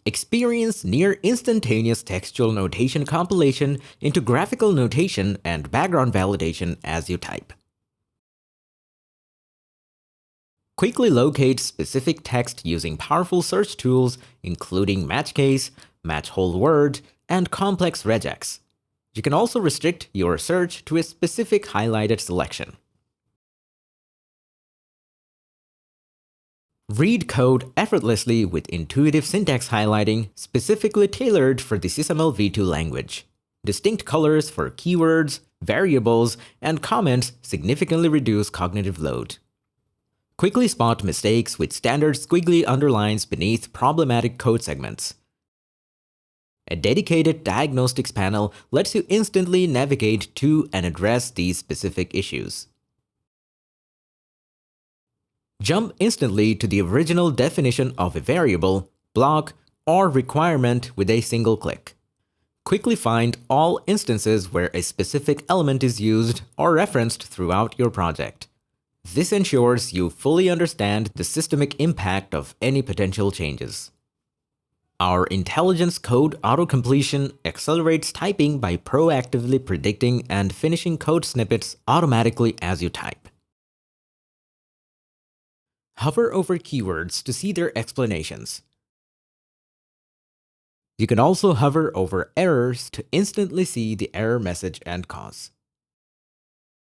Experience near instantaneous textual notation compilation into graphical notation and background validation as you type. Quickly locate specific text using powerful search tools including match case, match whole word, and complex regex. You can also restrict your search to a specific highlighted selection. Read code effortlessly with intuitive syntax highlighting specifically tailored for the SysML v2 language. Distinct colors for keywords, variables, and comments significantly reduce cognitive load. Quickly spot mistakes with standard squiggly underlines beneath problematic code segments. A dedicated diagnostics panel lets you instantly navigate to and address these specific issues. Jump instantly to the original definition of a variable, block, or requirement with a single click. Quickly find all instances where a specific element is used or referenced throughout your project. This ensures you fully understand the systemic impact of any potential changes. Our intelligence code autocompletion accelerates typing by proactively predicting and finishing code snippets automatically as you type. Hover over keywords to see their explanations. You can also hover over errors to instantly see the error message and cause.